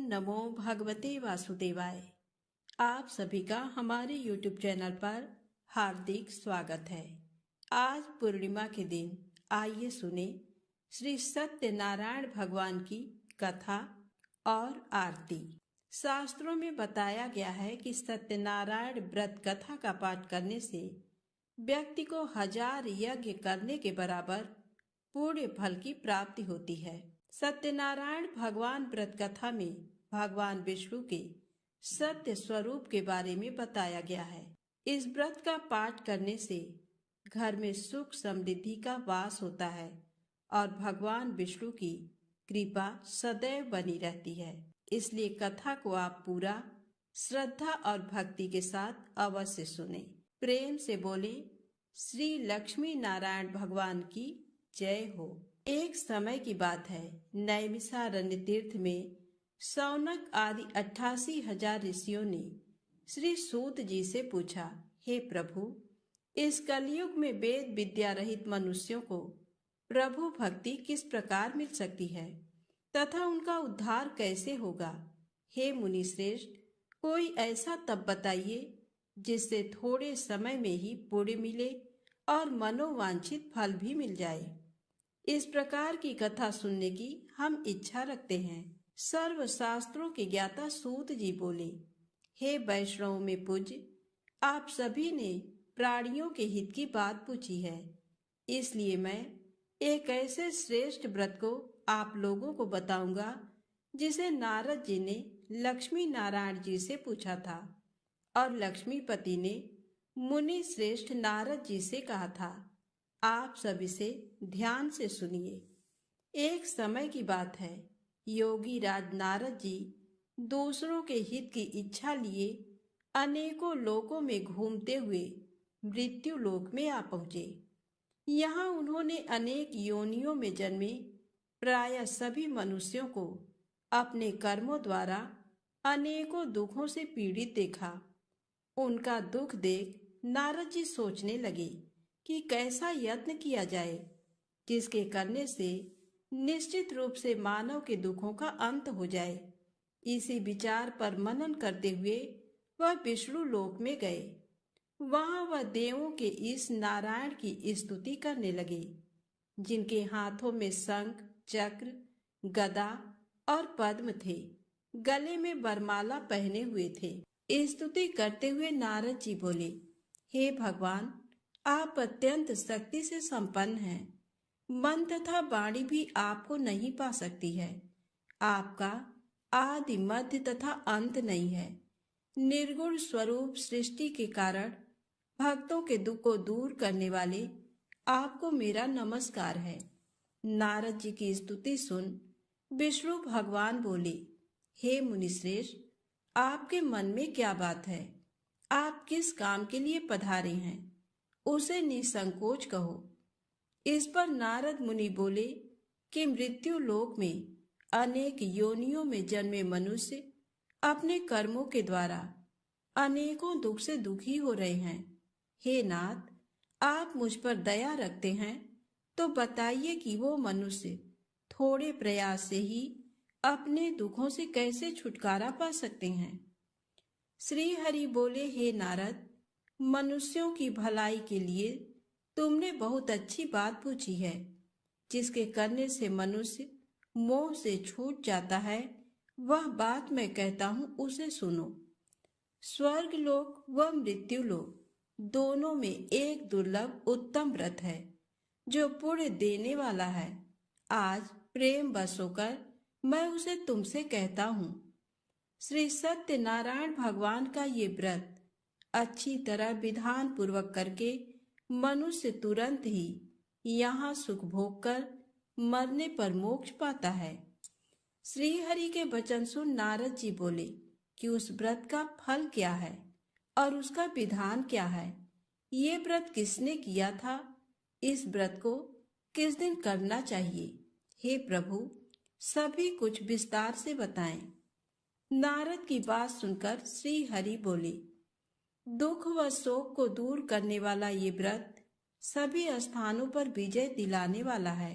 नमो भगवते वासुदेवाय। आप सभी का हमारे YouTube चैनल पर हार्दिक स्वागत है। आज पूर्णिमा के दिन आइए सुने श्री सत्यनारायण भगवान की कथा और आरती। शास्त्रों में बताया गया है कि सत्यनारायण व्रत कथा का पाठ करने से व्यक्ति को 1000 यज्ञ करने के बराबर पुण्य फल की प्राप्ति होती है। सत्यनारायण भगवान व्रत कथा में भगवान विष्णु के सत्य स्वरूप के बारे में बताया गया है। इस व्रत का पाठ करने से घर में सुख समृद्धि का वास होता है और भगवान विष्णु की कृपा सदैव बनी रहती है। इसलिए कथा को आप पूरा श्रद्धा और भक्ति के साथ अवश्य सुने। प्रेम से बोले श्री लक्ष्मी नारायण भगवान की जय हो। एक समय की बात है, नैमिषारण्य तीर्थ में शौनक आदि 88,000 ऋषियों ने श्री सूत जी से पूछा, हे प्रभु, इस कलयुग में वेद विद्या रहित मनुष्यों को प्रभु भक्ति किस प्रकार मिल सकती है तथा उनका उद्धार कैसे होगा। हे मुनि श्रेष्ठ, कोई ऐसा तप बताइए जिससे थोड़े समय में ही पुण्य मिले और मनोवांछित फल भी मिल जाए। इस प्रकार की कथा सुनने की हम इच्छा रखते हैं। सर्व शास्त्रों के ज्ञाता सूत जी बोले, हे वैष्णव में पूज्य, आप सभी ने प्राणियों के हित की बात पूछी है, इसलिए मैं एक ऐसे श्रेष्ठ व्रत को आप लोगों को बताऊंगा जिसे नारद जी ने लक्ष्मी नारायण जी से पूछा था और लक्ष्मीपति ने मुनि श्रेष्ठ नारद जी से कहा था। आप सभी से ध्यान से सुनिए। एक समय की बात है, योगी राज नारद जी दूसरों के हित की इच्छा लिए अनेकों लोकों में घूमते हुए मृत्यु लोक में आ पहुंचे। यहाँ उन्होंने अनेक योनियों में जन्मे प्रायः सभी मनुष्यों को अपने कर्मों द्वारा अनेकों दुखों से पीड़ित देखा। उनका दुख देख नारद जी सोचने लगे कि कैसा यत्न किया जाए जिसके करने से निश्चित रूप से मानव के दुखों का अंत हो जाए। इसी विचार पर मनन करते हुए वह विष्णु लोक में गए। वहां वह देवों के इस नारायण की स्तुति करने लगे, जिनके हाथों में शंख, चक्र, गदा और पद्म थे, गले में वरमाला पहने हुए थे। स्तुति करते हुए नारद जी बोले, हे भगवान, आप अत्यंत शक्ति से संपन्न हैं। मन तथा वाणी भी आपको नहीं पा सकती है। आपका आदि मध्य तथा अंत नहीं है। निर्गुण स्वरूप सृष्टि के कारण भक्तों के दुख को दूर करने वाले आपको मेरा नमस्कार है। नारद जी की स्तुति सुन विष्णु भगवान बोले, हे मुनिश्रेष्ठ, आपके मन में क्या बात है? आप किस काम के लिए पधारे हैं, उसे निसंकोच कहो। इस पर नारद मुनि बोले कि मृत्यु लोक में अनेक योनियों में जन्मे मनुष्य अपने कर्मों के द्वारा अनेकों दुख से दुखी हो रहे हैं। हे नाथ, आप मुझ पर दया रखते हैं तो बताइए कि वो मनुष्य थोड़े प्रयास से ही अपने दुखों से कैसे छुटकारा पा सकते हैं। श्री हरि बोले, हे नारद, मनुष्यों की भलाई के लिए तुमने बहुत अच्छी बात पूछी है। जिसके करने से मनुष्य मोह से छूट जाता है, वह बात मैं कहता हूँ, उसे सुनो। स्वर्ग लोक व मृत्यु लोक दोनों में एक दुर्लभ उत्तम व्रत है जो पुण्य देने वाला है। आज प्रेम बस होकर मैं उसे तुमसे कहता हूँ। श्री सत्यनारायण भगवान का ये व्रत अच्छी तरह विधान पूर्वक करके मनुष्य तुरंत ही यहाँ सुख भोग कर मरने पर मोक्ष पाता है। श्री हरि के वचन सुन नारद जी बोले कि उस व्रत का फल क्या है और उसका विधान क्या है। ये व्रत किसने किया था? इस व्रत को किस दिन करना चाहिए? हे प्रभु, सभी कुछ विस्तार से बताएं। नारद की बात सुनकर श्री हरि बोले, दुख व शोक को दूर करने वाला ये व्रत सभी स्थानों पर विजय दिलाने वाला है।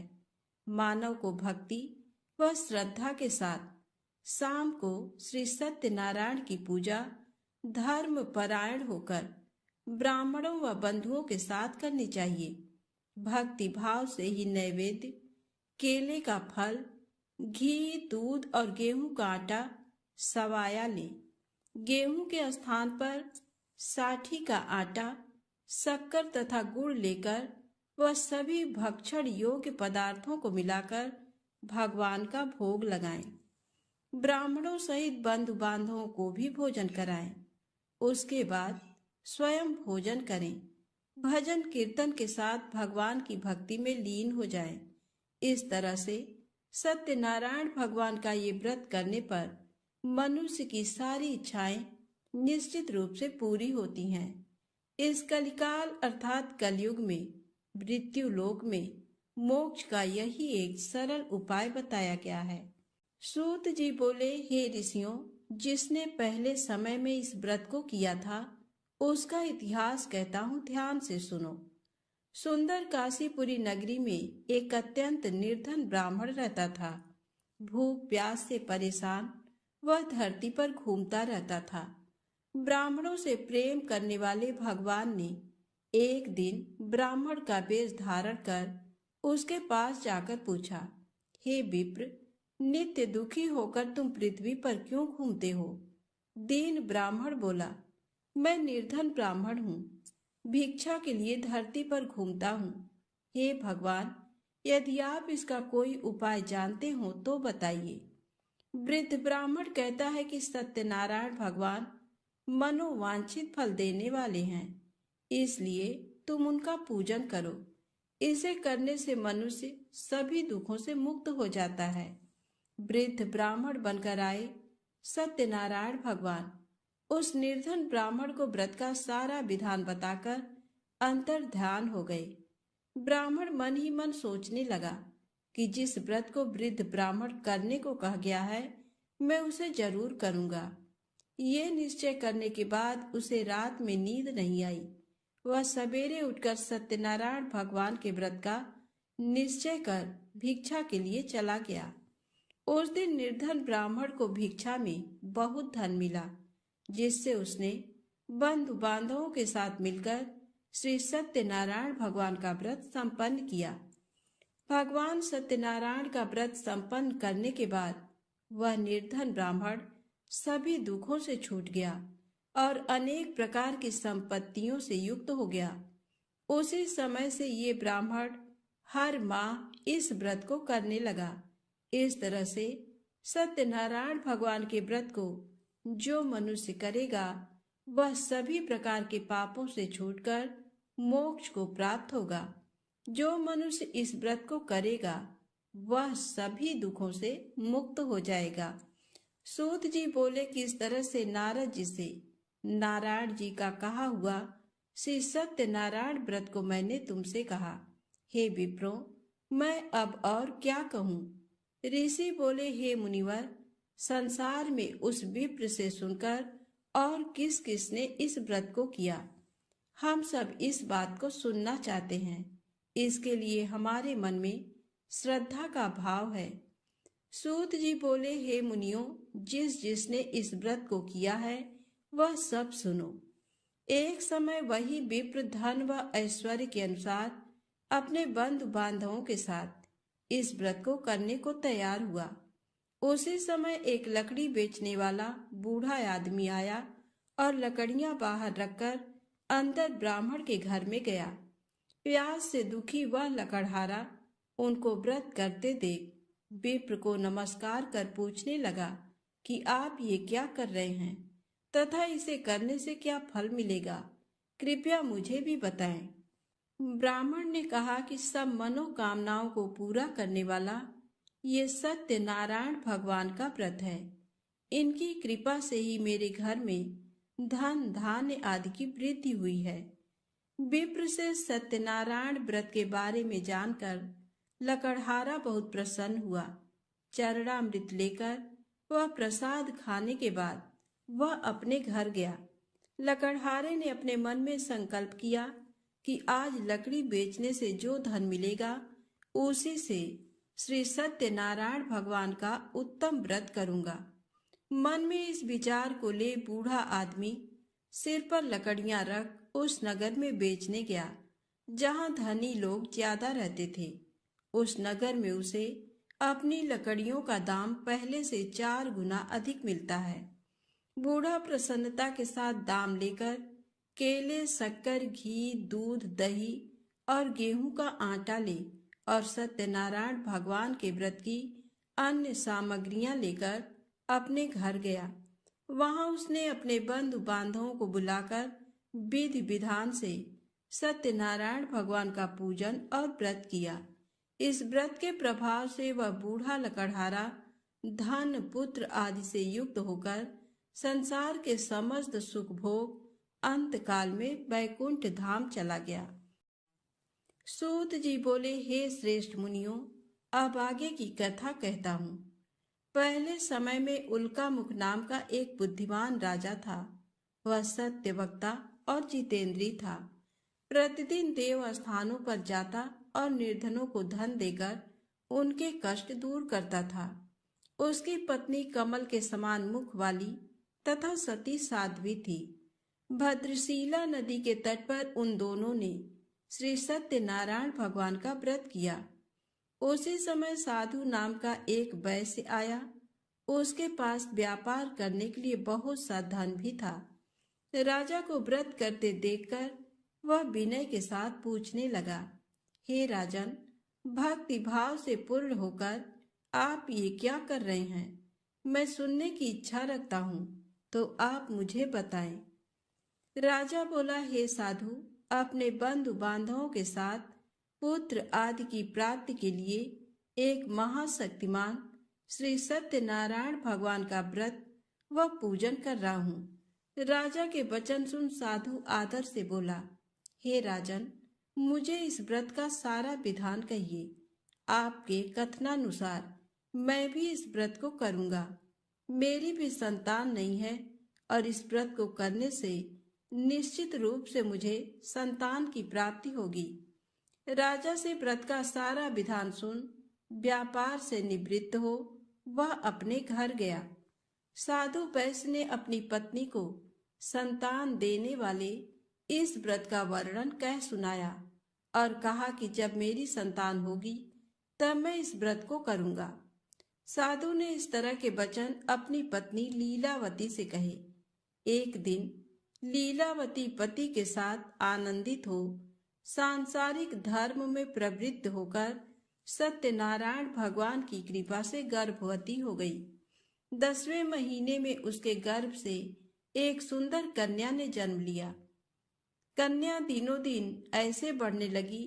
मानव को भक्ति व श्रद्धा के साथ शाम को श्री सत्यनारायण की पूजा धर्म परायण होकर ब्राह्मणों व बंधुओं के साथ करनी चाहिए। भक्ति भाव से ही नैवेद्य, केले का फल, घी, दूध और गेहूं का आटा सवाया लें। गेहूं के स्थान पर साठी का आटा, शक्कर तथा गुड़ लेकर वह सभी भक्षण योग्य पदार्थों को मिलाकर भगवान का भोग लगाएं। ब्राह्मणों सहित बंधु बांधवों को भी भोजन कराएं। उसके बाद स्वयं भोजन करें। भजन कीर्तन के साथ भगवान की भक्ति में लीन हो जाएं। इस तरह से सत्यनारायण भगवान का ये व्रत करने पर मनुष्य की सारी इच्छाएं निश्चित रूप से पूरी होती हैं। इस कलिकाल अर्थात कलयुग में मृत्यु लोक में मोक्ष का यही एक सरल उपाय बताया गया है। सूत जी बोले, हे ऋषियों, जिसने पहले समय में इस व्रत को किया था उसका इतिहास कहता हूँ, ध्यान से सुनो। सुंदर काशीपुरी नगरी में एक अत्यंत निर्धन ब्राह्मण रहता था। भूख प्यास से परेशान वह धरती पर घूमता रहता था। ब्राह्मणों से प्रेम करने वाले भगवान ने एक दिन ब्राह्मण का वेश धारण कर उसके पास जाकर पूछा, हे विप्र, नित्य दुखी होकर तुम पृथ्वी पर क्यों घूमते हो? दीन ब्राह्मण बोला, मैं निर्धन ब्राह्मण हूँ, भिक्षा के लिए धरती पर घूमता हूँ। हे भगवान, यदि आप इसका कोई उपाय जानते हो तो बताइए। वृद्ध ब्राह्मण कहता है कि सत्यनारायण भगवान मनोवांछित फल देने वाले हैं, इसलिए तुम उनका पूजन करो। इसे करने से मनुष्य सभी दुखों से मुक्त हो जाता है। वृद्ध ब्राह्मण बनकर आए सत्यनारायण भगवान उस निर्धन ब्राह्मण को व्रत का सारा विधान बताकर अंतर ध्यान हो गए। ब्राह्मण मन ही मन सोचने लगा कि जिस व्रत को वृद्ध ब्राह्मण करने को कहा गया है मैं उसे जरूर करूंगा। ये निश्चय करने के बाद उसे रात में नींद नहीं आई। वह सवेरे उठकर सत्यनारायण भगवान के व्रत का निश्चय कर भिक्षा के लिए चला गया। उस दिन निर्धन ब्राह्मण को भिक्षा में बहुत धन मिला, जिससे उसने बंधु बांधवों के साथ मिलकर श्री सत्यनारायण भगवान का व्रत संपन्न किया। भगवान सत्यनारायण का व्रत संपन्न करने के बाद वह निर्धन ब्राह्मण सभी दुखों से छूट गया और अनेक प्रकार की संपत्तियों से युक्त हो गया। उसी समय से ये ब्राह्मण हर माह इस व्रत को करने लगा। इस तरह से सत्यनारायण भगवान के व्रत को जो मनुष्य करेगा वह सभी प्रकार के पापों से छूटकर मोक्ष को प्राप्त होगा। जो मनुष्य इस व्रत को करेगा वह सभी दुखों से मुक्त हो जाएगा। सूत जी बोले कि इस तरह से नारद जी से नारायण जी का कहा हुआ श्री सत्यनारायण व्रत को मैंने तुमसे कहा। हे विप्रो, मैं अब और क्या कहूँ? ऋषि बोले, हे मुनिवर, संसार में उस विप्र से सुनकर और किस किस ने इस व्रत को किया, हम सब इस बात को सुनना चाहते हैं। इसके लिए हमारे मन में श्रद्धा का भाव है। सूत जी बोले, हे मुनियों, जिस जिसने इस व्रत को किया है वह सब सुनो। एक समय वही विप्र धन व ऐश्वर्य के अनुसार अपने बंधु बांधवों के साथ इस व्रत को करने को तैयार हुआ। उसी समय एक लकड़ी बेचने वाला बूढ़ा आदमी आया और लकड़ियां बाहर रखकर अंदर ब्राह्मण के घर में गया। प्यास से दुखी वह लकड़हारा उनको व्रत करते देख विप्र को नमस्कार कर पूछने लगा कि आप ये क्या कर रहे हैं तथा इसे करने से क्या फल मिलेगा, कृपया मुझे भी बताएं। ब्राह्मण ने कहा कि सब मनोकामनाओं को पूरा करने वाला ये सत्यनारायण भगवान का व्रत है। इनकी कृपा से ही मेरे घर में धन धान्य आदि की वृद्धि हुई है। विप्र से सत्यनारायण व्रत के बारे में जानकर लकड़हारा बहुत प्रसन्न हुआ। चरणामृत लेकर वह प्रसाद खाने के बाद वह अपने घर गया। लकड़हारे ने अपने मन में संकल्प किया कि आज लकड़ी बेचने से जो धन मिलेगा उसी से श्री सत्यनारायण भगवान का उत्तम व्रत करूंगा। मन में इस विचार को ले बूढ़ा आदमी सिर पर लकड़ियां रख उस नगर में बेचने गया जहां धनी लोग ज्यादा रहते थे। उस नगर में उसे अपनी लकड़ियों का दाम पहले से 4 गुना अधिक मिलता है। बूढ़ा प्रसन्नता के साथ दाम लेकर केले, शक्कर, घी, दूध, दही और गेहूं का आटा ले और सत्यनारायण भगवान के व्रत की अन्य सामग्रियां लेकर अपने घर गया। वहां उसने अपने बंधु बांधवों को बुलाकर विधि विधान से सत्यनारायण भगवान का पूजन और व्रत किया। इस व्रत के प्रभाव से वह बूढ़ा लकड़हारा धन, पुत्र आदि से युक्त होकर संसार के समस्त सुख भोग अंत काल में वैकुंठ धाम चला गया। सूत जी बोले, हे श्रेष्ठ मुनियों, अब आगे की कथा कहता हूँ। पहले समय में उल्कामुख नाम का एक बुद्धिमान राजा था। वह सत्य वक्ता और जितेंद्री था। प्रतिदिन देव स्थानों पर जाता और निर्धनों को धन देकर उनके कष्ट दूर करता था। उसकी पत्नी कमल के समान मुख वाली तथा सती साध्वी थी। भद्रशिला नदी के तट पर उन दोनों ने श्री सत्यनारायण भगवान का व्रत किया। उसी समय साधु नाम का एक वैश्य आया। उसके पास व्यापार करने के लिए बहुत सा धन भी था। राजा को व्रत करते देखकर वह विनय के साथ पूछने लगा, हे राजन, भक्ति भाव से पूर्ण होकर आप ये क्या कर रहे हैं? मैं सुनने की इच्छा रखता हूँ, तो आप मुझे बताएं। राजा बोला, हे साधु, अपने बंधु बांधवों के साथ पुत्र आदि की प्राप्ति के लिए एक महाशक्तिमान श्री सत्यनारायण भगवान का व्रत व पूजन कर रहा हूँ। राजा के वचन सुन साधु आदर से बोला, हे राजन, मुझे इस व्रत का सारा विधान कहिए। आपके कथनानुसार मैं भी इस व्रत को करूँगा। मेरी भी संतान नहीं है और इस व्रत को करने से निश्चित रूप से मुझे संतान की प्राप्ति होगी। राजा से व्रत का सारा विधान सुन व्यापार से निवृत्त हो वह अपने घर गया। साधु वैश्य ने अपनी पत्नी को संतान देने वाले इस व्रत का वर्णन कह सुनाया और कहा कि जब मेरी संतान होगी तब मैं इस व्रत को करूंगा। साधु ने इस तरह के वचन अपनी पत्नी लीलावती से कहे। एक दिन लीलावती पति के साथ आनंदित हो सांसारिक धर्म में प्रवृत्त होकर सत्यनारायण भगवान की कृपा से गर्भवती हो गई। 10वें महीने में उसके गर्भ से एक सुंदर कन्या ने जन्म लिया। कन्या दिनों दिन ऐसे बढ़ने लगी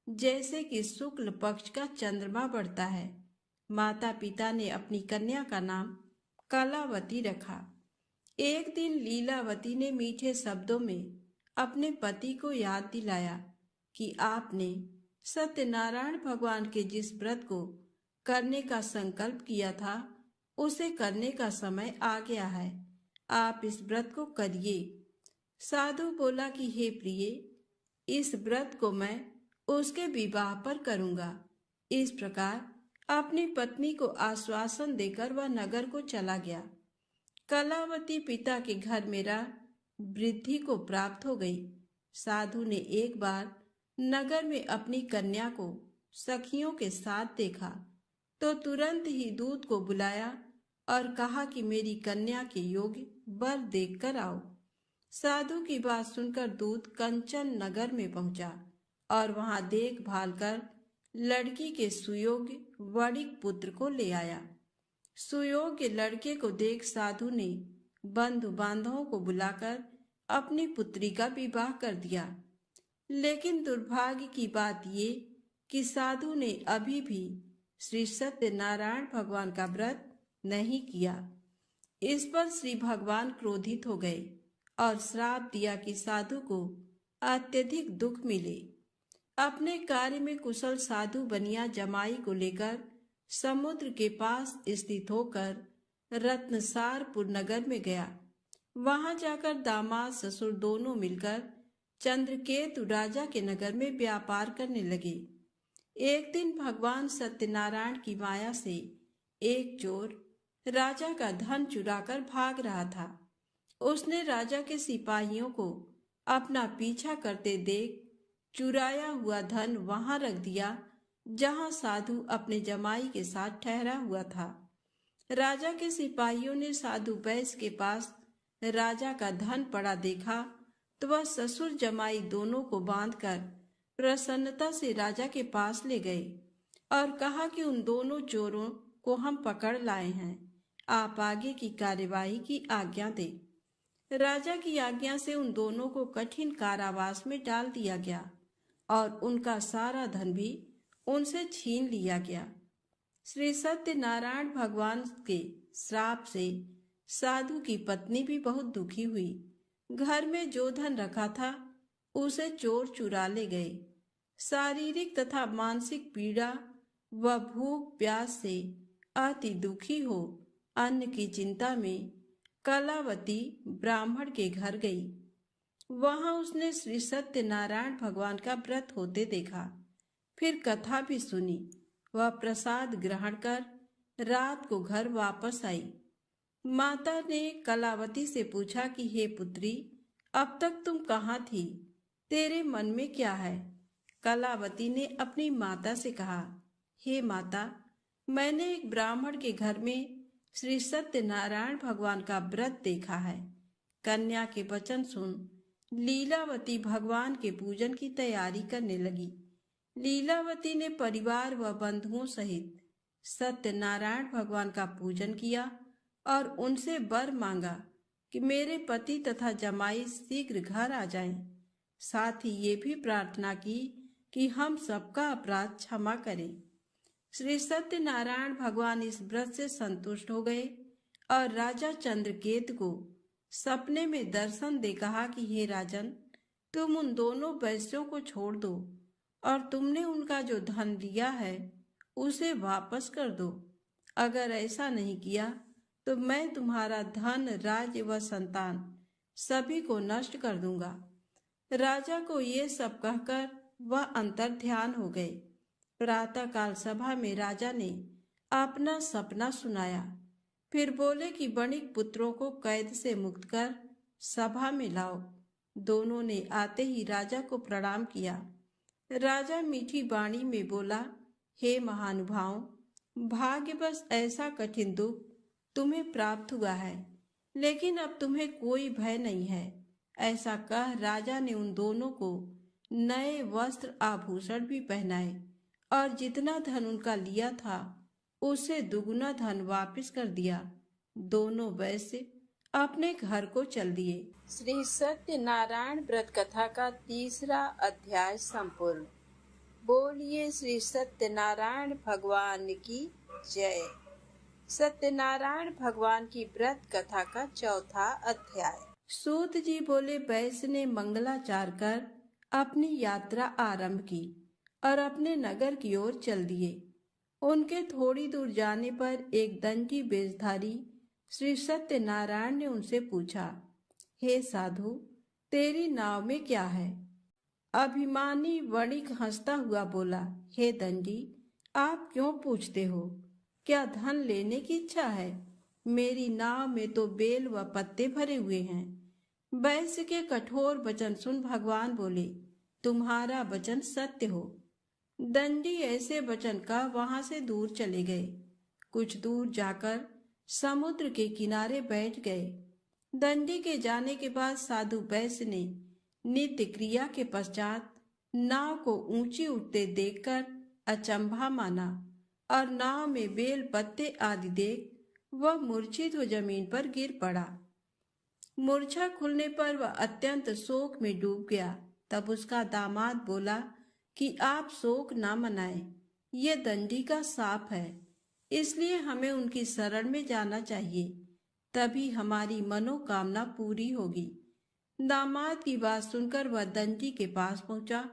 जैसे कि शुक्ल पक्ष का चंद्रमा बढ़ता है। माता पिता ने अपनी कन्या का नाम कलावती रखा। एक दिन लीलावती ने मीठे शब्दों में अपने पति को याद दिलाया कि आपने सत्यनारायण भगवान के जिस व्रत को करने का संकल्प किया था उसे करने का समय आ गया है। आप इस व्रत को करिए। साधु बोला कि हे प्रिय, इस व्रत को मैं उसके विवाह पर करूंगा। इस प्रकार अपनी पत्नी को आश्वासन देकर वह नगर को चला गया। कलावती पिता के घर में रह वृद्धि को प्राप्त हो गई। साधु ने एक बार नगर में अपनी कन्या को सखियों के साथ देखा तो तुरंत ही दूत को बुलाया और कहा कि मेरी कन्या के योग्य वर देखकर आओ। साधु की बात सुनकर दूत कंचन नगर में पहुंचा और वहां देखभाल कर लड़की के सुयोग्य वणिक पुत्र को ले आया। सुयोग्य लड़के को देख साधु ने बंधु बांधवों को बुलाकर अपनी पुत्री का विवाह कर दिया। लेकिन दुर्भाग्य की बात ये कि साधु ने अभी भी श्री सत्यनारायण भगवान का व्रत नहीं किया। इस पर श्री भगवान क्रोधित हो गए और श्राप दिया कि साधु को अत्यधिक दुख मिले। अपने कार्य में कुशल साधु बनिया जमाई को लेकर समुद्र के पास स्थित होकर रत्नसारपुर नगर में गया। वहां जाकर दामाद ससुर दोनों मिलकर चंद्रकेतु राजा के नगर में व्यापार करने लगे। एक दिन भगवान सत्यनारायण की माया से एक चोर राजा का धन चुराकर भाग रहा था। उसने राजा के सिपाहियों को अपना पीछा करते देख चुराया हुआ धन वहां रख दिया जहां साधु अपने जमाई के साथ ठहरा हुआ था। राजा के सिपाहियों ने साधु बैस के पास राजा का धन पड़ा देखा तो वह ससुर जमाई दोनों को बांधकर प्रसन्नता से राजा के पास ले गए और कहा कि उन दोनों चोरों को हम पकड़ लाए हैं, आप आगे की कार्यवाही की आज्ञा दें। राजा की आज्ञा से उन दोनों को कठिन कारावास में डाल दिया गया और उनका सारा धन भी उनसे छीन लिया गया। श्री सत्यनारायण भगवान के श्राप से साधु की पत्नी भी बहुत दुखी हुई। घर में जो धन रखा था उसे चोर चुरा ले गए। शारीरिक तथा मानसिक पीड़ा व भूख प्यास से अति दुखी हो अन्न की चिंता में कलावती ब्राह्मण के घर गई। वहां उसने श्री सत्यनारायण भगवान का व्रत होते देखा, फिर कथा भी सुनी। वह प्रसाद ग्रहण कर रात को घर वापस आई। माता ने कलावती से पूछा कि हे पुत्री, अब तक तुम कहाँ थी? तेरे मन में क्या है? कलावती ने अपनी माता से कहा, हे माता, मैंने एक ब्राह्मण के घर में श्री सत्यनारायण भगवान का व्रत देखा है। कन्या के वचन सुन लीलावती भगवान के पूजन की तैयारी करने लगी। लीलावती ने परिवार व बंधुओं सहित सत्यनारायण भगवान का पूजन किया और उनसे वर मांगा कि मेरे पति तथा जमाई शीघ्र घर आ जाएं। साथ ही ये भी प्रार्थना की कि हम सबका अपराध क्षमा करें। श्री सत्यनारायण भगवान इस व्रत से संतुष्ट हो गए और राजा चंद्रकेतु को सपने में दर्शन दे कहा कि हे राजन, तुम उन दोनों वैश्यों को छोड़ दो और तुमने उनका जो धन लिया है उसे वापस कर दो। अगर ऐसा नहीं किया तो मैं तुम्हारा धन, राज्य व संतान सभी को नष्ट कर दूंगा। राजा को ये सब कहकर वह अंतर ध्यान हो गए। प्रातःकाल सभा में राजा ने अपना सपना सुनाया, फिर बोले कि वणिक पुत्रों को कैद से मुक्त कर सभा में लाओ। दोनों ने आते ही राजा को प्रणाम किया। राजा मीठी वाणी में बोला, हे महानुभाव, भाग्यवश ऐसा कठिन दुख तुम्हें प्राप्त हुआ है, लेकिन अब तुम्हें कोई भय नहीं है। ऐसा कह राजा ने उन दोनों को नए वस्त्र आभूषण भी पहनाए और जितना धन उनका लिया था उसे दुगुना धन वापस कर दिया। दोनों वैश्य अपने घर को चल दिए। श्री सत्यनारायण व्रत कथा का 3रा अध्याय संपूर्ण। बोलिए श्री सत्यनारायण भगवान की जय। सत्यनारायण भगवान की व्रत कथा का 4था अध्याय। सूत जी बोले, वैश्य ने मंगलाचार कर अपनी यात्रा आरंभ की और अपने नगर की ओर चल दिए। उनके थोड़ी दूर जाने पर एक दंडी वेशधारी श्री सत्यनारायण ने उनसे पूछा, हे साधु, तेरी नाव में क्या है? अभिमानी वणिक हंसता हुआ बोला, हे दंडी, आप क्यों पूछते हो? क्या धन लेने की इच्छा है? मेरी नाव में तो बेल व पत्ते भरे हुए हैं। वैश्य के कठोर वचन सुन भगवान बोले, तुम्हारा वचन सत्य हो। दंडी ऐसे वचन का वहां से दूर चले गए। कुछ दूर जाकर समुद्र के किनारे बैठ गए। दंडी के जाने के बाद साधु वैश्य ने नित्य क्रिया के पश्चात नाव को ऊंची उठते देखकर अचंभा माना और नाव में बेल पत्ते आदि देख वह मूर्छित हो जमीन पर गिर पड़ा। मूर्छा खुलने पर वह अत्यंत शोक में डूब गया। तब उसका दामाद बोला कि आप शोक ना मनाएं, ये दंडी का शाप है, इसलिए हमें उनकी शरण में जाना चाहिए, तभी हमारी मनोकामना पूरी होगी। दामाद की बात सुनकर वह दंडी के पास पहुंचा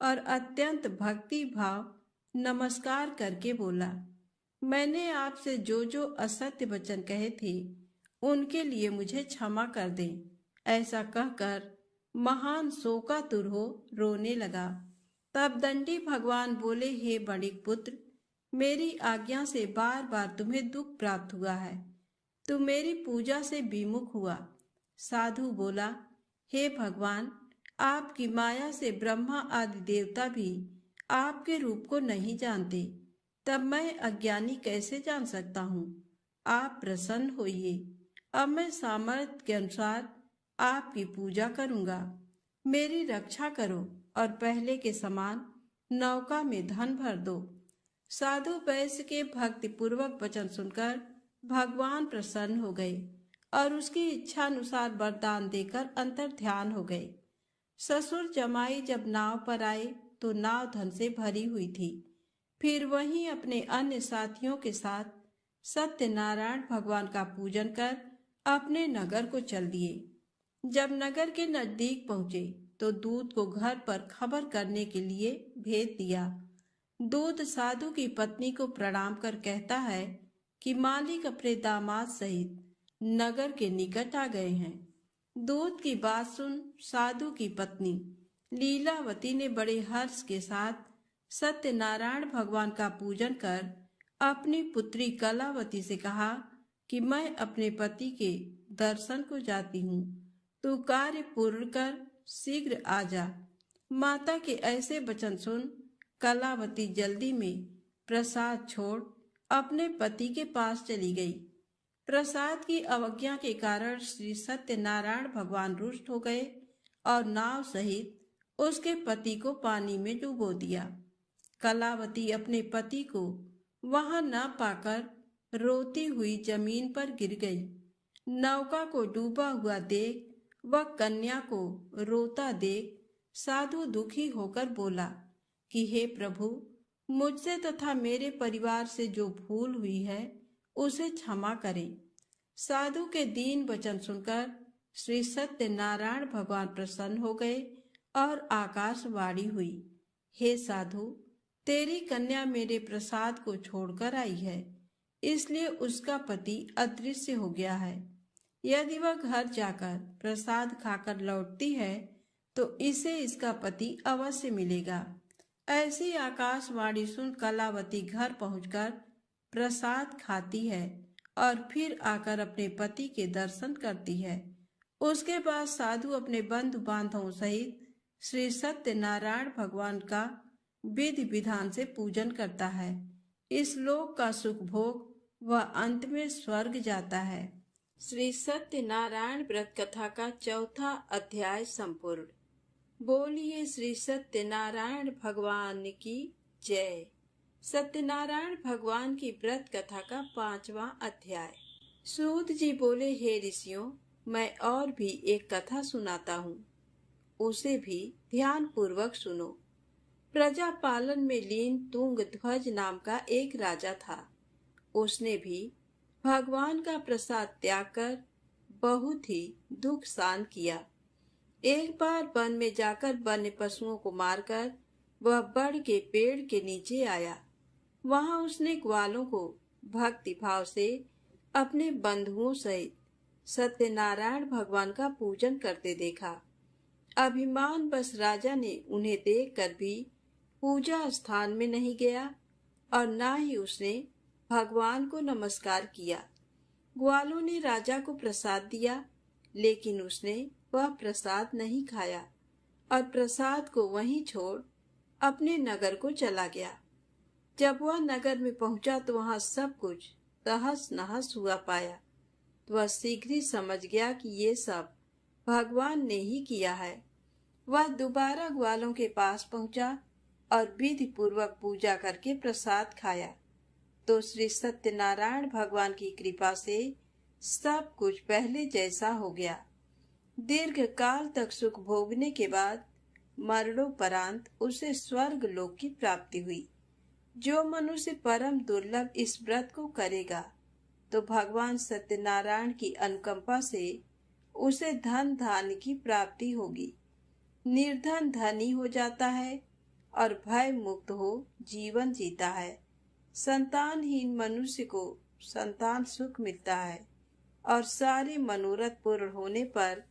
और अत्यंत भक्ति भाव नमस्कार करके बोला, मैंने आपसे जो जो असत्य वचन कहे थे उनके लिए मुझे क्षमा कर दें। ऐसा कहकर महान शोकातुर हो रोने लगा। तब दंडी भगवान बोले, हे वणिक पुत्र, मेरी आज्ञा से बार बार तुम्हें दुख प्राप्त हुआ है, तू मेरी पूजा से विमुख हुआ। साधु बोला, हे भगवान, आपकी माया से ब्रह्मा आदि देवता भी आपके रूप को नहीं जानते, तब मैं अज्ञानी कैसे जान सकता हूँ। आप प्रसन्न होइए, अब मैं सामर्थ्य के अनुसार आपकी पूजा करूँगा। मेरी रक्षा करो और पहले के समान नौका में धन भर दो। साधु वैश्य के भक्तिपूर्वक वचन सुनकर भगवान प्रसन्न हो गए और उसकी इच्छा अनुसार वरदान देकर अंतर ध्यान हो गए। ससुर जमाई जब नाव पर आए तो नाव धन से भरी हुई थी। फिर वहीं अपने अन्य साथियों के साथ सत्यनारायण भगवान का पूजन कर अपने नगर को चल दिए। जब नगर के नजदीक पहुंचे तो दूत को घर पर खबर करने के लिए भेज दिया। दूत साधु की पत्नी को प्रणाम कर कहता है कि मालिक अपने दामाद सहित नगर के निकट आ गए हैं। दूत की बात सुन साधु की पत्नी लीलावती ने बड़े हर्ष के साथ सत्यनारायण भगवान का पूजन कर अपनी पुत्री कलावती से कहा कि मैं अपने पति के दर्शन को जाती हूँ, तू कार्य पूर्ण कर शीघ्र आ जा। माता के ऐसे वचन सुन कलावती जल्दी में प्रसाद छोड़ अपने पति के पास चली गई। प्रसाद की अवज्ञा के कारण श्री सत्यनारायण भगवान रुष्ट हो गए और नाव सहित उसके पति को पानी में डुबो दिया। कलावती अपने पति को वहां न पाकर रोती हुई जमीन पर गिर गई। नौका को डूबा हुआ देख वह कन्या को रोता देख साधु दुखी होकर बोला कि हे प्रभु, मुझसे तथा मेरे परिवार से जो भूल हुई है उसे क्षमा करें। साधु के दीन वचन सुनकर श्री सत्यनारायण भगवान प्रसन्न हो गए और आकाशवाणी हुई, हे साधु, तेरी कन्या मेरे प्रसाद को छोड़कर आई है, इसलिए उसका पति अदृश्य हो गया है। यदि वह घर जाकर प्रसाद खाकर लौटती है तो इसे इसका पति अवश्य मिलेगा। ऐसी आकाशवाणी सुन कलावती घर पहुंचकर प्रसाद खाती है और फिर आकर अपने पति के दर्शन करती है। उसके बाद साधु अपने बंधु बांधवों सहित श्री सत्यनारायण भगवान का विधि विधान से पूजन करता है। इस लोक का सुख भोग वह अंत में स्वर्ग जाता है। श्री सत्यनारायण व्रत कथा का चौथा अध्याय संपूर्ण। बोलिए श्री सत्यनारायण भगवान की जय। सत्यनारायण भगवान की व्रत कथा का 5वां अध्याय। सूत जी बोले, हे ऋषियों, मैं और भी एक कथा सुनाता हूँ, उसे भी ध्यान पूर्वक सुनो। प्रजा पालन में लीन तुंगध्वज नाम का एक राजा था। उसने भी भगवान का प्रसाद त्याग कर बहुत ही दुख सहन किया। एक बार वन में जाकर वन्य पशुओं को मारकर वह बड़ के पेड़ के नीचे आया। वहां उसने ग्वालों को भक्ति भाव से अपने बंधुओं सहित सत्यनारायण भगवान का पूजन करते देखा। अभिमान बस राजा ने उन्हें देखकर भी पूजा स्थान में नहीं गया और न ही उसने भगवान को नमस्कार किया। ग्वालों ने राजा को प्रसाद दिया, लेकिन उसने वह प्रसाद नहीं खाया और प्रसाद को वहीं छोड़ अपने नगर को चला गया। जब वह नगर में पहुंचा तो वहां सब कुछ तहस नहस हुआ पाया। वह शीघ्र ही समझ गया कि ये सब भगवान ने ही किया है। वह दोबारा ग्वालों के पास पहुंचा और विधि पूर्वक पूजा करके प्रसाद खाया तो श्री सत्यनारायण भगवान की कृपा से सब कुछ पहले जैसा हो गया। दीर्घ काल तक सुख भोगने के बाद मरणोपरांत उसे स्वर्ग लोक की प्राप्ति हुई। जो मनुष्य परम दुर्लभ इस व्रत को करेगा तो भगवान सत्यनारायण की अनुकंपा से उसे धन धान्य की प्राप्ति होगी। निर्धन धनी हो जाता है और भय मुक्त हो जीवन जीता है। संतानहीन मनुष्य को संतान सुख मिलता है और सारे मनोरथ पूर्ण होने पर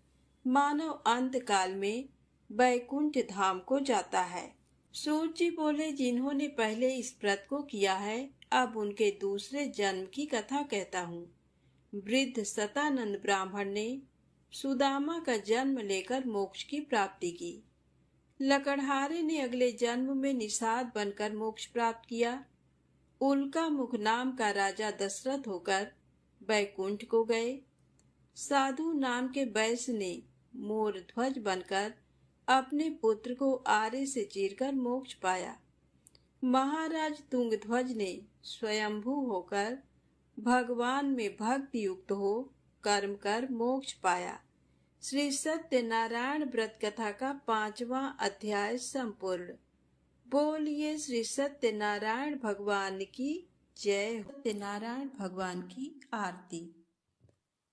मानव अंत काल में वैकुंठ धाम को जाता है। सूत जी बोले, जिन्होंने पहले इस व्रत को किया है अब उनके दूसरे जन्म की कथा कहता हूँ। वृद्ध सतानंद ब्राह्मण ने सुदामा का जन्म लेकर मोक्ष की प्राप्ति की। लकड़हारे ने अगले जन्म में निषाद बनकर मोक्ष प्राप्त किया। उल्का मुख नाम का राजा दशरथ होकर बैकुंठ को गए। साधु नाम के वैश्य ने मोर ध्वज बनकर अपने पुत्र को आरे से चीरकर मोक्ष पाया। महाराज तुंगध्वज ने स्वयंभू होकर भगवान में भक्ति युक्त हो कर्म कर मोक्ष पाया। श्री सत्यनारायण व्रत कथा का 5वां अध्याय संपूर्ण। बोलिए श्री सत्यनारायण भगवान की जय। सत्यनारायण भगवान की आरती।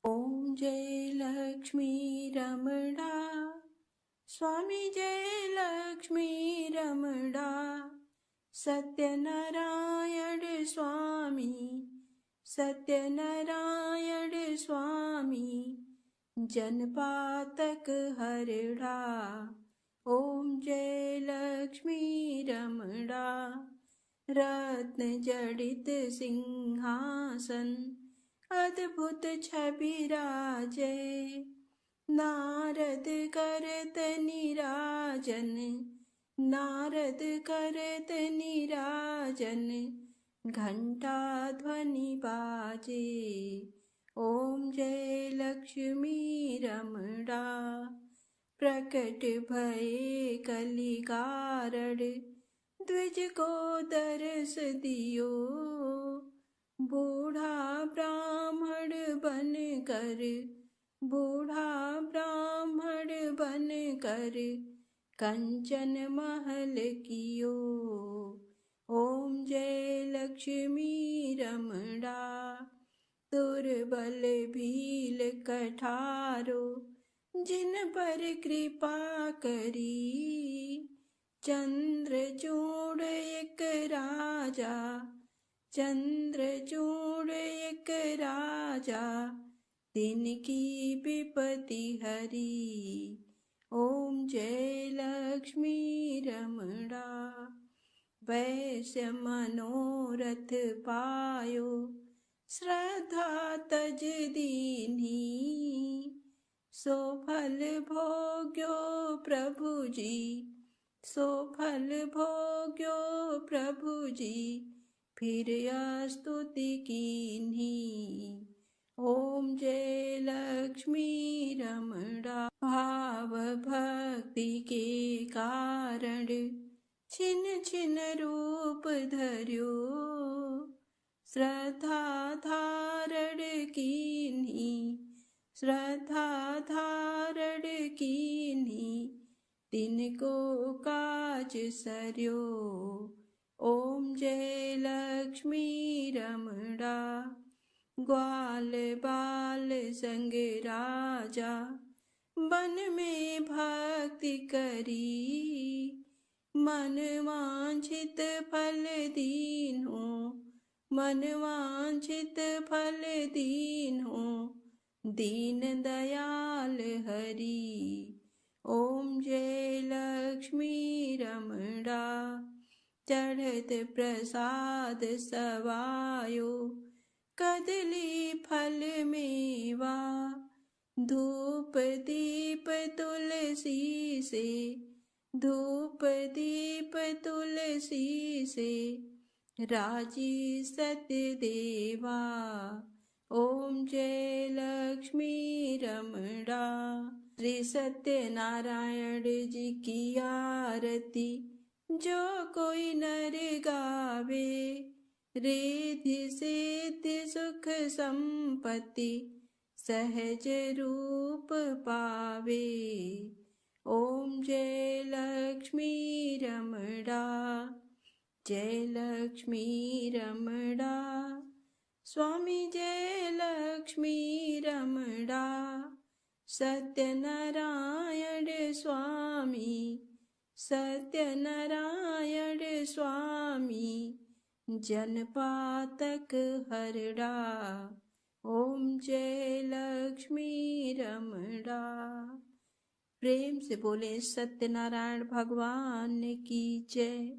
ओम जय लक्ष्मी रमणा, स्वामी जय लक्ष्मी रमणा, सत्यनारायण स्वामी, सत्यनारायण स्वामी, जनपातक हरड़ा। ओम जय लक्ष्मी रमणा, रत्न जड़ित सिंहासन, अद्भुत छवि राजे, नारद करत निराजन, नारद करत निराजन, घंटा ध्वनि बाजे। ओम जय लक्ष्मी रमणा, प्रकट भये कलिकारण, द्विज को दर्श दियो, बूढ़ा ब्राह्मण बन कर, बूढ़ा ब्राह्मण बन कर, कंचन महल कियो। ओम जय लक्ष्मी रमणा, दुर्बल भील कठारो, जिन पर कृपा करी, चंद्रचूड़ एक राजा, चंद्रचूड़ एक राजा, तिनकी विपत्ति हरी। ओम जय लक्ष्मी रमणा, वैश्य मनोरथ पायो, श्रद्धा तज दीन्ही, सो फल भोग्यो प्रभु जी, सो फल भोग्यो प्रभु जी, फिर स्तुति कीन्ही। ओम जय लक्ष्मी रमणा, भाव भक्ति के कारण, छिन छिन रूप धर्यो, श्रद्धा धारण कीन्ही, श्रद्धा धारण कीन्ही, तिनको काज सर्यो। ओम जय लक्ष्मी रमणा, ग्वाल बाल संग राजा, वन में भक्ति करी, मन वांछित फल दीन्हो, मन वांछित फल दीन्हो, दीन दयाल हरि। ओम जय लक्ष्मी रमणा, चढ़त प्रसाद सवायो, कदली फल मेवा, धूप दीप तुलसी से, धूप दीप तुलसी से, राजी सत्य देवा। ओम जय लक्ष्मी रमणा, श्री सत्यनारायण जी की आरती जो कोई नर गावे, रिद्धि सिद्धि सुख संपत्ति सहज रूप पावे। ओम जय लक्ष्मी रमणा, जय लक्ष्मी रमणा, स्वामी जय लक्ष्मी रमणा, सत्यनारायण स्वामी, सत्यनारायण स्वामी, जनपातक हरड़ा। ओम जय लक्ष्मी रमणा। प्रेम से बोले सत्यनारायण भगवान की जय।